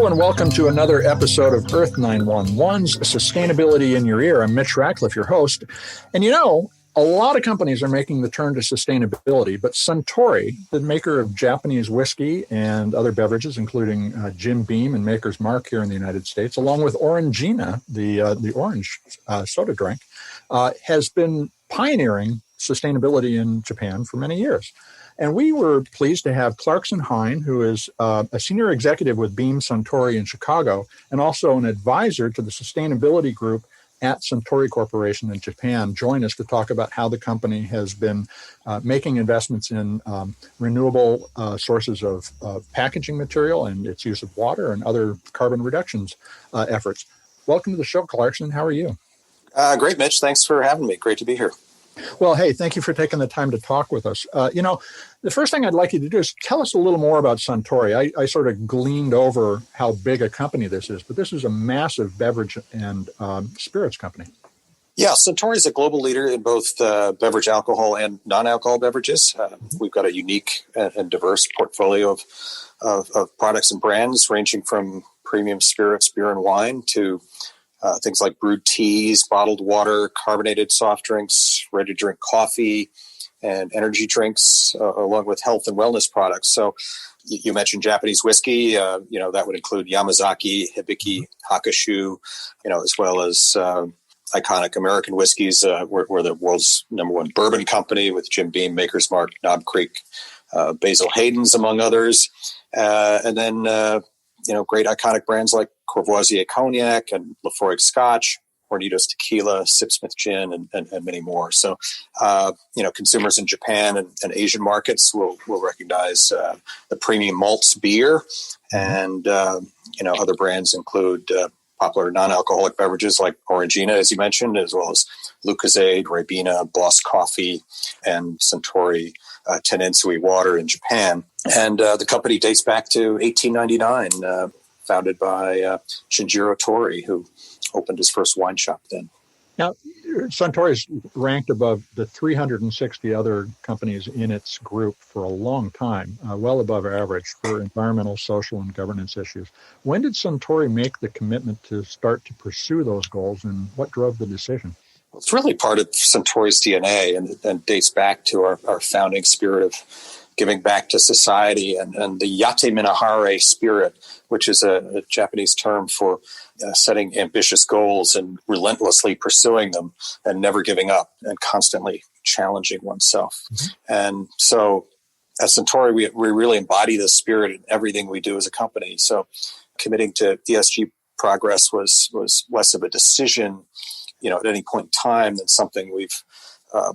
Hello and welcome to another episode of Earth911's Sustainability in Your Ear. I'm Mitch Ratcliffe, your host. And a lot of companies are making the turn to sustainability, but Suntory, the maker of Japanese whiskey and other beverages, including Jim Beam and Maker's Mark here in the United States, along with Orangina, the orange soda drink, has been pioneering sustainability in Japan for many years. And we were pleased to have Clarkson Hine, who is a senior executive with Beam Suntory in Chicago, and also an advisor to the sustainability group at Suntory Corporation in Japan, join us to talk about how the company has been making investments in renewable sources of packaging material and its use of water and other carbon reductions efforts. Welcome to the show, Clarkson. How are you? Great, Mitch. Thanks for having me. Great to be here. Well, hey, thank you for taking the time to talk with us. The first thing I'd like you to do is tell us a little more about Suntory. I sort of gleaned over how big a company this is, but this is a massive beverage and spirits company. Yeah, Suntory is a global leader in both beverage alcohol and non-alcohol beverages. We've got a unique and diverse portfolio of products and brands, ranging from premium spirits, beer and wine, to things like brewed teas, bottled water, carbonated soft drinks, ready-to-drink coffee, and energy drinks, along with health and wellness products. So you mentioned Japanese whiskey. That would include Yamazaki, Hibiki, Hakushu, as well as iconic American whiskeys. We're the world's number one bourbon company with Jim Beam, Maker's Mark, Knob Creek, Basil Hayden's, among others. And then great iconic brands like Courvoisier Cognac and Laphroaig Scotch, Hornitos Tequila, Sipsmith Gin, and many more. So, consumers in Japan and Asian markets will recognize the premium malts beer, and other brands include popular non-alcoholic beverages like Orangina, as you mentioned, as well as Lucozade, Ribena, Boss Coffee, and Suntory Teninsui Water in Japan. And the company dates back to 1899, founded by Shinjiro Tori, who opened his first wine shop then. Now, Suntory is ranked above the 360 other companies in its group for a long time, well above average for environmental, social, and governance issues. When did Suntory make the commitment to start to pursue those goals, and what drove the decision? Well, it's really part of Suntory's DNA and dates back to our founding spirit of giving back to society and the Yate Minahare spirit, which is a Japanese term for setting ambitious goals and relentlessly pursuing them and never giving up and constantly challenging oneself. Mm-hmm. And so at Suntory, we really embody this spirit in everything we do as a company. So committing to ESG progress was less of a decision, at any point in time than something we've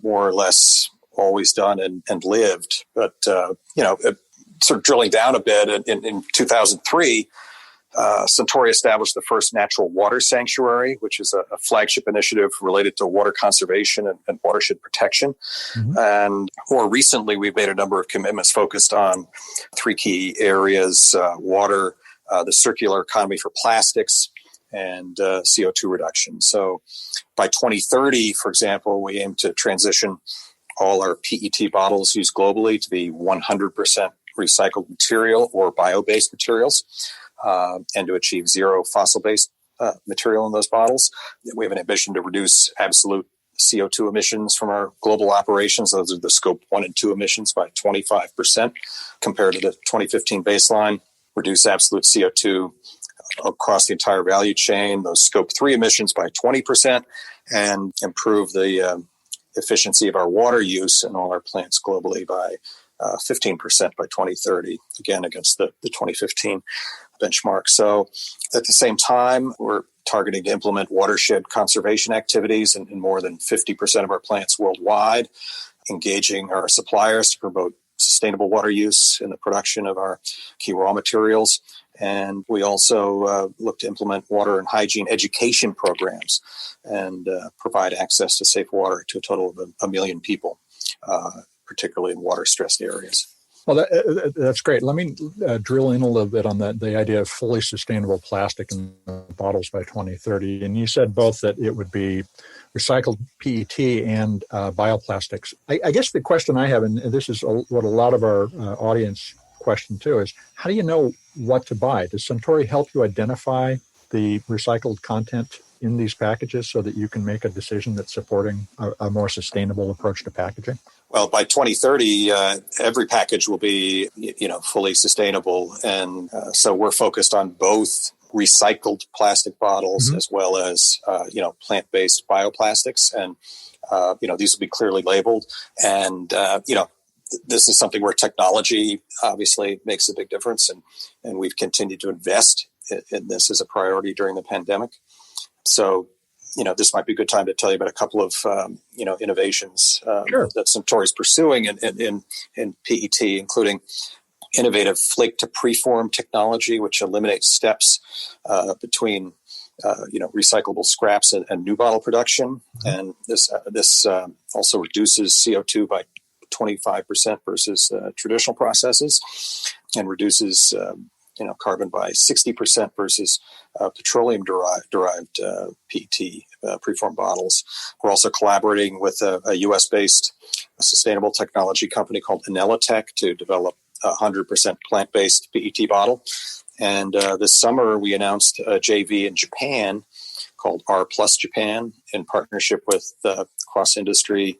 more or less always done and lived. But, sort of drilling down a bit, in 2003, Suntory established the first natural water sanctuary, which is a flagship initiative related to water conservation and watershed protection. Mm-hmm. And more recently, we've made a number of commitments focused on three key areas: water, the circular economy for plastics, and CO2 reduction. So by 2030, for example, we aim to transition all our PET bottles used globally to be 100% recycled material or bio-based materials, and to achieve zero fossil-based material in those bottles. We have an ambition to reduce absolute CO2 emissions from our global operations. Those are the scope 1 and 2 emissions by 25% compared to the 2015 baseline. Reduce absolute CO2 across the entire value chain, those scope 3 emissions by 20%, and improve the efficiency of our water use in all our plants globally by 15% by 2030, again, against the 2015 benchmark. So at the same time, we're targeting to implement watershed conservation activities in more than 50% of our plants worldwide, engaging our suppliers to promote sustainable water use in the production of our key raw materials. And we also look to implement water and hygiene education programs and provide access to safe water to a total of 1 million people, particularly in water-stressed areas. Well, that's great. Let me drill in a little bit on the idea of fully sustainable plastic in bottles by 2030. And you said both that it would be recycled PET and bioplastics. I guess the question I have, and this is what a lot of our audience question too is, how do you know what to buy? Does Suntory help you identify the recycled content in these packages so that you can make a decision that's supporting a more sustainable approach to packaging? Well, by 2030, every package will be, fully sustainable. And so we're focused on both recycled plastic bottles as well as, plant-based bioplastics. And, these will be clearly labeled. And, this is something where technology obviously makes a big difference. And we've continued to invest in this as a priority during the pandemic. So, this might be a good time to tell you about a couple of, innovations that Suntory is pursuing in PET, including innovative flake to preform technology, which eliminates steps between, recyclable scraps and new bottle production. And this also reduces CO2 by 25% versus traditional processes, and reduces carbon by 60% versus petroleum derived PET preform bottles. We're also collaborating with a US-based sustainable technology company called Inelitech to develop a 100% plant-based PET bottle. And this summer, we announced a JV in Japan called R Plus Japan, in partnership with cross-industry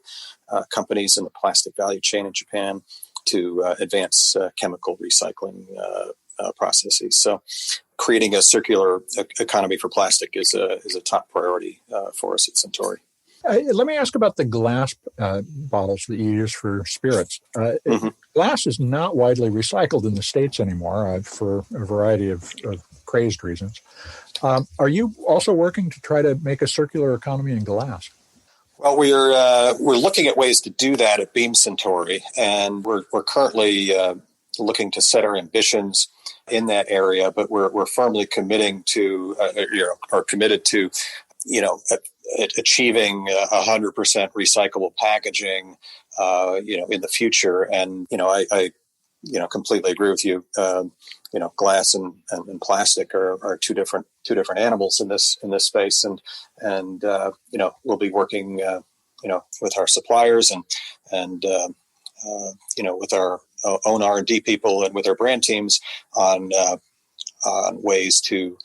companies in the plastic value chain in Japan to advance chemical recycling processes. So creating a circular economy for plastic is a top priority for us at Suntory. Let me ask about the glass bottles that you use for spirits. Glass is not widely recycled in the States anymore for a variety of crazed reasons. Are you also working to try to make a circular economy in glass? Well, we're looking at ways to do that at Beam Suntory, and we're currently looking to set our ambitions in that area. But we're firmly committing to are committed to achieving 100% recyclable packaging in the future. And I completely agree with you. Glass and plastic are two different animals in this space, and we'll be working with our suppliers and with our own R&D people and with our brand teams on ways to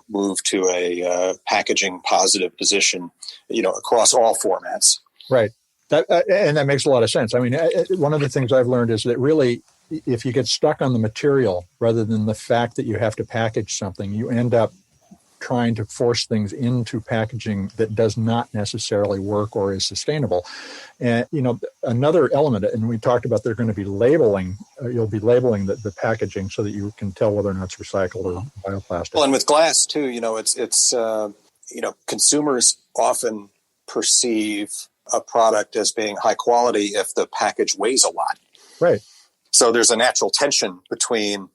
move to a packaging positive position across all formats. Right. And that makes a lot of sense. I mean, one of the things I've learned is that really, if you get stuck on the material rather than the fact that you have to package something, you end up trying to force things into packaging that does not necessarily work or is sustainable. And, another element, and we talked about they're going to be labeling, you'll be labeling the packaging so that you can tell whether or not it's recycled or bioplastic. Well, and with glass too, it's consumers often perceive a product as being high quality if the package weighs a lot. Right. So there's a natural tension between,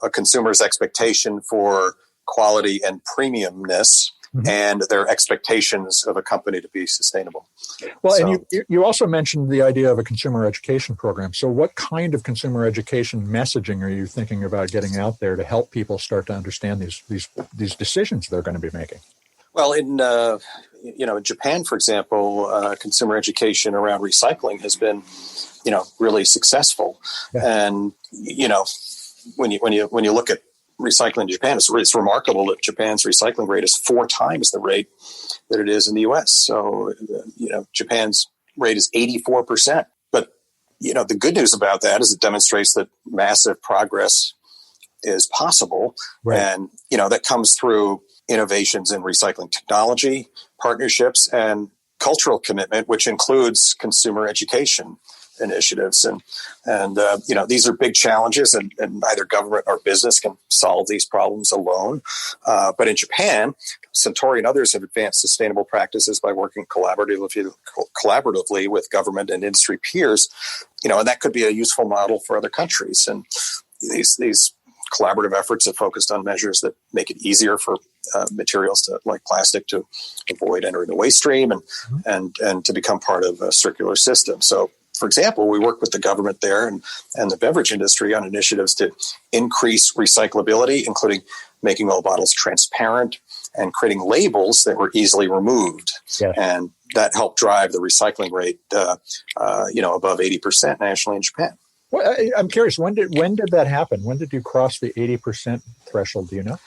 a consumer's expectation for quality and premiumness and their expectations of a company to be sustainable. Well, and you also mentioned the idea of a consumer education program. So what kind of consumer education messaging are you thinking about getting out there to help people start to understand these decisions they're going to be making? Well, in Japan, for example, consumer education around recycling has been, really successful. Yeah. And when you look at recycling in Japan, it's remarkable that Japan's recycling rate is 4 times the rate that it is in the U.S. So, Japan's rate is 84%. But, the good news about that is it demonstrates that massive progress is possible. Right. And, that comes through innovations in recycling technology, partnerships, and cultural commitment, which includes consumer education initiatives. And these are big challenges, and neither government or business can solve these problems alone. But in Japan, Suntory and others have advanced sustainable practices by working collaboratively with government and industry peers, and that could be a useful model for other countries. And these collaborative efforts have focused on measures that make it easier for materials like plastic to avoid entering the waste stream and to become part of a circular system. So, for example, we work with the government there and the beverage industry on initiatives to increase recyclability, including making all bottles transparent and creating labels that were easily removed. Yeah. And that helped drive the recycling rate, above 80% nationally in Japan. Well, I'm curious, when did that happen? When did you cross the 80% threshold? Do you know?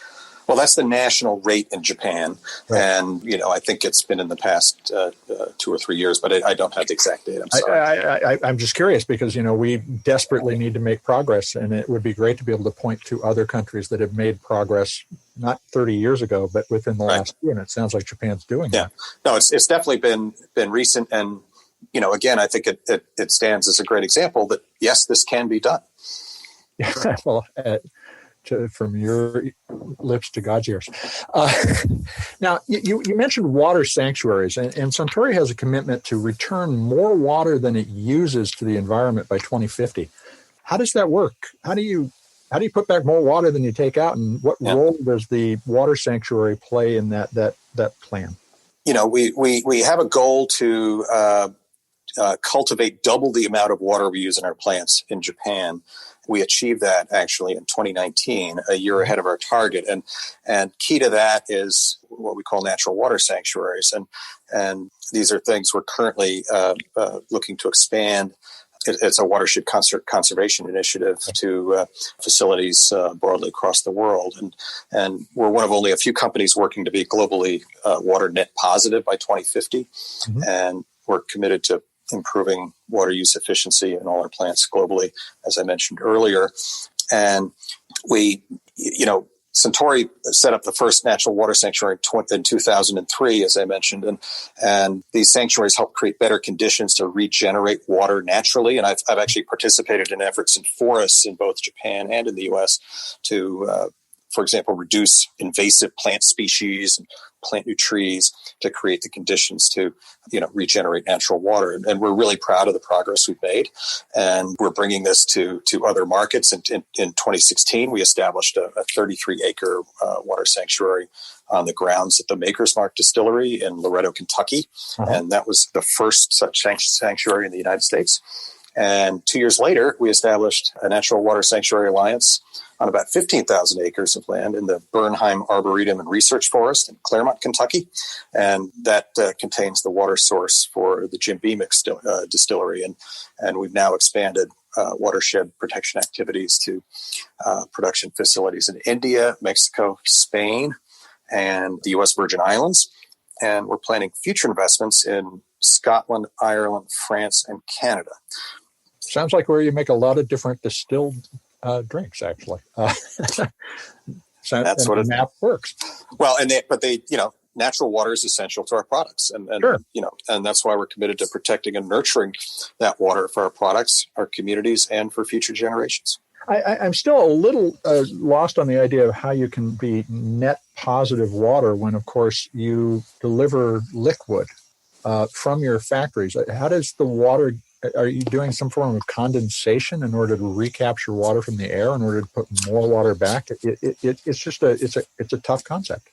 Well, that's the national rate in Japan. Right. And, I think it's been in the past 2 or 3 years, but I don't have the exact date. I'm sorry. I'm just curious because, we desperately need to make progress, and it would be great to be able to point to other countries that have made progress, not 30 years ago, but within the last year. And it sounds like Japan's doing that. No, it's definitely been recent. And, again, I think it stands as a great example that, yes, this can be done. Yeah, well, from your lips to God's ears. Now, you mentioned water sanctuaries, and Suntory has a commitment to return more water than it uses to the environment by 2050. How does that work? How do you put back more water than you take out, and what role does the water sanctuary play in that plan? We have a goal to cultivate double the amount of water we use in our plants in Japan. We achieved that actually in 2019, a year ahead of our target. And key to that is what we call natural water sanctuaries. And these are things we're currently looking to expand. It's a watershed conservation initiative to facilities broadly across the world. And we're one of only a few companies working to be globally water net positive by 2050. Mm-hmm. And we're committed to improving water use efficiency in all our plants globally, as I mentioned earlier. And we, Suntory set up the first natural water sanctuary in 2003, as I mentioned, and these sanctuaries help create better conditions to regenerate water naturally. And I've actually participated in efforts in forests in both Japan and in the U.S. to, for example, reduce invasive plant species and plant new trees to create the conditions to, regenerate natural water. And we're really proud of the progress we've made. And we're bringing this to other markets. And in 2016, we established a 33-acre water sanctuary on the grounds at the Maker's Mark Distillery in Loretto, Kentucky. Uh-huh. And that was the first such sanctuary in the United States. And 2 years later, we established a Natural Water Sanctuary Alliance on about 15,000 acres of land in the Bernheim Arboretum and Research Forest in Claremont, Kentucky. And that contains the water source for the Jim Beam distillery. And we've now expanded watershed protection activities to production facilities in India, Mexico, Spain, and the U.S. Virgin Islands. And we're planning future investments in Scotland, Ireland, France, and Canada. Sounds like where you make a lot of different distilled drinks, actually. That's what the map works. Well, but natural water is essential to our products, and sure. And that's why we're committed to protecting and nurturing that water for our products, our communities, and for future generations. I'm still a little lost on the idea of how you can be net positive water when, of course, you deliver liquid from your factories. How does the water? Are you doing some form of condensation in order to recapture water from the air in order to put more water back? It's just it's a tough concept.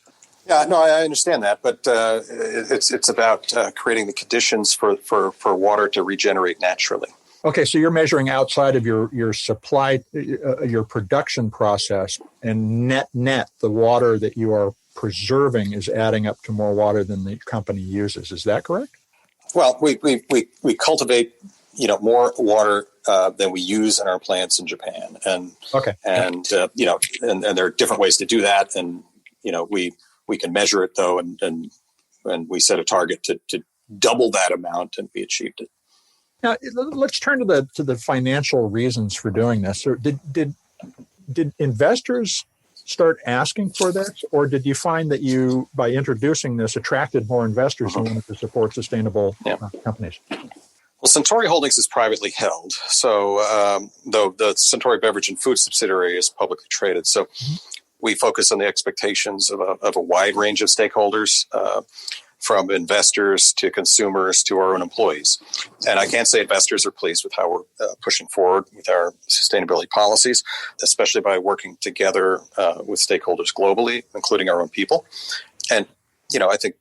Yeah, no, I understand that, but it's about creating the conditions for water to regenerate naturally. Okay, so you're measuring outside of your supply, your production process, and net the water that you are preserving is adding up to more water than the company uses. Is that correct? Well, we cultivate more water than we use in our plants in Japan, and there are different ways to do that, and we can measure it though, and we set a target to double that amount, and we achieved it. Now let's turn to the financial reasons for doing this. So did investors start asking for this, or did you find that you, by introducing this, attracted more investors who wanted to support sustainable companies? Well, Suntory Holdings is privately held, so though the Suntory Beverage and Food subsidiary is publicly traded. So we focus on the expectations of a wide range of stakeholders, from investors to consumers to our own employees. And I can say investors are pleased with how we're pushing forward with our sustainability policies, especially by working together with stakeholders globally, including our own people. And, I think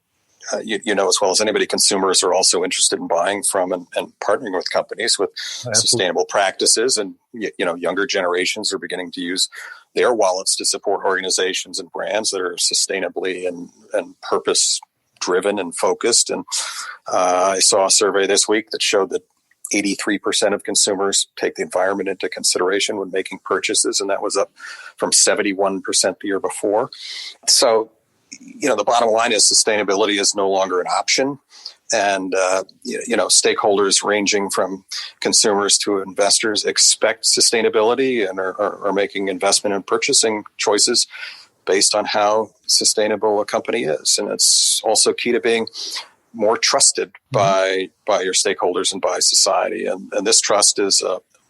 as well as anybody, consumers are also interested in buying from and partnering with companies with sustainable practices. And, younger generations are beginning to use their wallets to support organizations and brands that are sustainably and purpose driven and focused. And I saw a survey this week that showed that 83% of consumers take the environment into consideration when making purchases, and that was up from 71% the year before. So, the bottom line is sustainability is no longer an option. And, stakeholders ranging from consumers to investors expect sustainability and are making investment and purchasing choices based on how sustainable a company is. And it's also key to being more trusted by your stakeholders and by society. And this trust is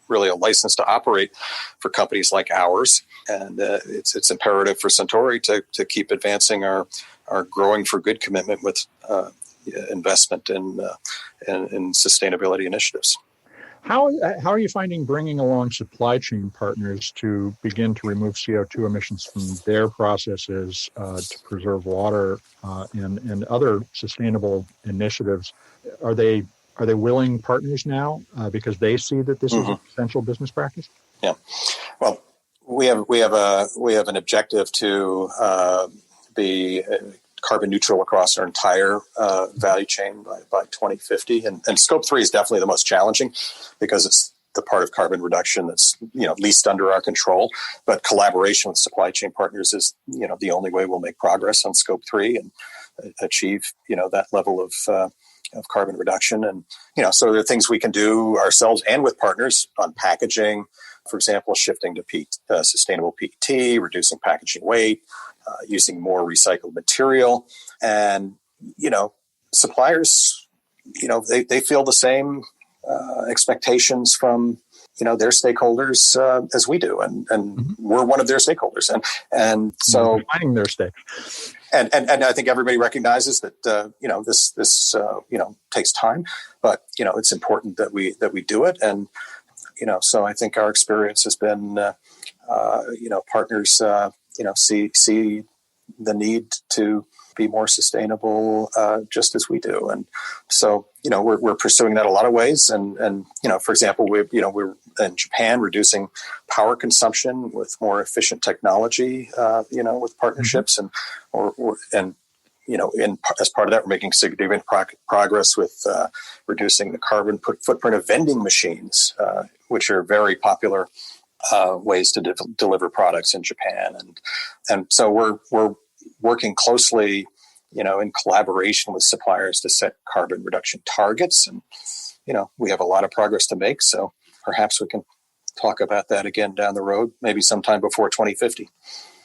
really a license to operate for companies like ours. And it's imperative for Suntory to keep advancing our growing for good commitment with investment in sustainability initiatives. How are you finding bringing along supply chain partners to begin to remove CO2 emissions from their processes to preserve water and other sustainable initiatives? Are they willing partners now because they see that this is an essential business practice? Yeah. Well, we have an objective to be carbon neutral across our entire value chain by 2050. And scope 3 is definitely the most challenging because it's the part of carbon reduction that's, least under our control. But collaboration with supply chain partners is, the only way we'll make progress on scope 3 and achieve, that level of carbon reduction. And, so there are things we can do ourselves and with partners on packaging, for example, shifting to sustainable PET, reducing packaging weight, using more recycled material. And, suppliers, they feel the same expectations from, their stakeholders as we do. And we're one of their stakeholders. And so finding their stake. And I think everybody recognizes that, this takes time, but, it's important that we do it. And, so I think our experience has been, partners, see the need to be more sustainable, just as we do. And so, we're pursuing that a lot of ways. And for example, we're in Japan reducing power consumption with more efficient technology, with partnerships as part of that, we're making significant progress with reducing the carbon footprint of vending machines, which are very popular ways to deliver products in Japan. And so we're working closely, in collaboration with suppliers to set carbon reduction targets. And, we have a lot of progress to make. So perhaps we can talk about that again down the road, maybe sometime before 2050.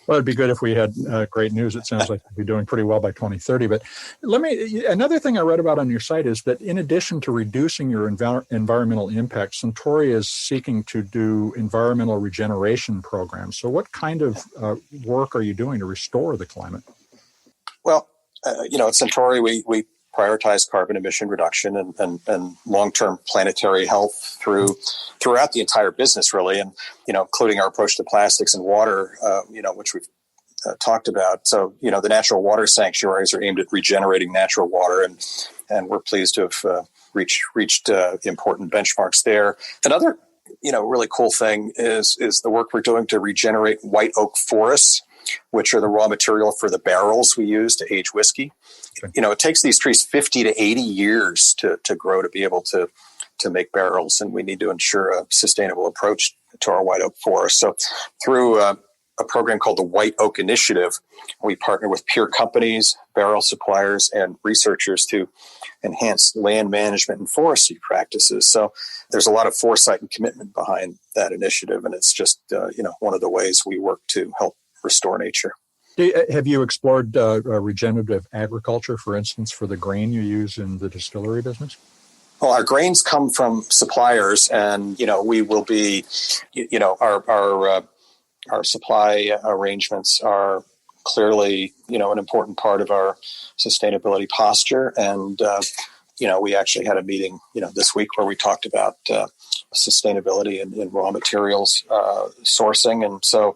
Well, it'd be good if we had great news. It sounds like we'll be doing pretty well by 2030. But another thing I read about on your site is that in addition to reducing your environmental impact, Suntory is seeking to do environmental regeneration programs. So what kind of work are you doing to restore the climate? Well, at Suntory, we prioritize carbon emission reduction and long-term planetary health throughout the entire business, really, and including our approach to plastics and water, which we've talked about. So, the natural water sanctuaries are aimed at regenerating natural water, and we're pleased to have reached important benchmarks there. Another, really cool thing is the work we're doing to regenerate white oak forests, which are the raw material for the barrels we use to age whiskey. It takes these trees 50 to 80 years to grow to be able to make barrels, and we need to ensure a sustainable approach to our white oak forest. So through a program called the White Oak Initiative, we partner with peer companies, barrel suppliers, and researchers to enhance land management and forestry practices. So there's a lot of foresight and commitment behind that initiative, and it's just one of the ways we work to help restore nature. Have you explored regenerative agriculture, for instance, for the grain you use in the distillery business? Well, our grains come from suppliers, and we will be, our supply arrangements are clearly, an important part of our sustainability posture. And we actually had a meeting, this week where we talked about sustainability in raw materials sourcing, and so.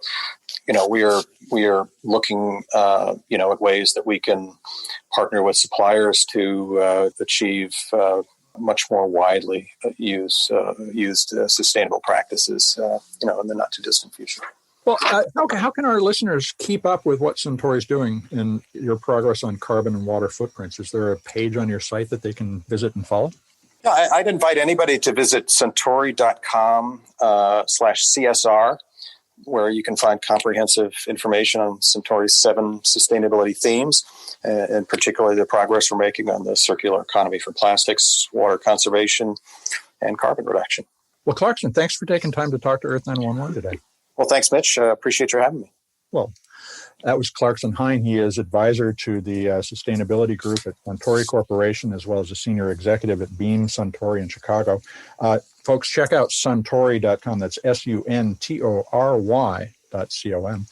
We are looking, at ways that we can partner with suppliers to achieve much more widely used sustainable practices, in the not too distant future. Well, how can our listeners keep up with what Suntory is doing in your progress on carbon and water footprints? Is there a page on your site that they can visit and follow? Yeah, I'd invite anybody to visit suntory.com/CSR, where you can find comprehensive information on Suntory's 7 sustainability themes, and particularly the progress we're making on the circular economy for plastics, water conservation, and carbon reduction. Well, Clarkson, thanks for taking time to talk to Earth 911 today. Well, thanks, Mitch. Appreciate your having me. Well, that was Clarkson Hine. He is advisor to the sustainability group at Suntory Corporation, as well as a senior executive at Beam Suntory in Chicago. Folks, check out suntory.com. That's suntory.com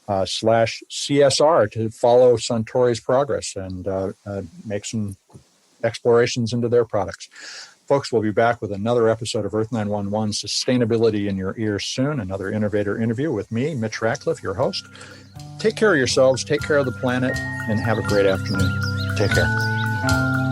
/CSR to follow Suntory's progress and make some explorations into their products. Folks, we'll be back with another episode of Earth 911 Sustainability in Your Ears soon. Another innovator interview with me, Mitch Ratcliffe, your host. Take care of yourselves, take care of the planet, and have a great afternoon. Take care.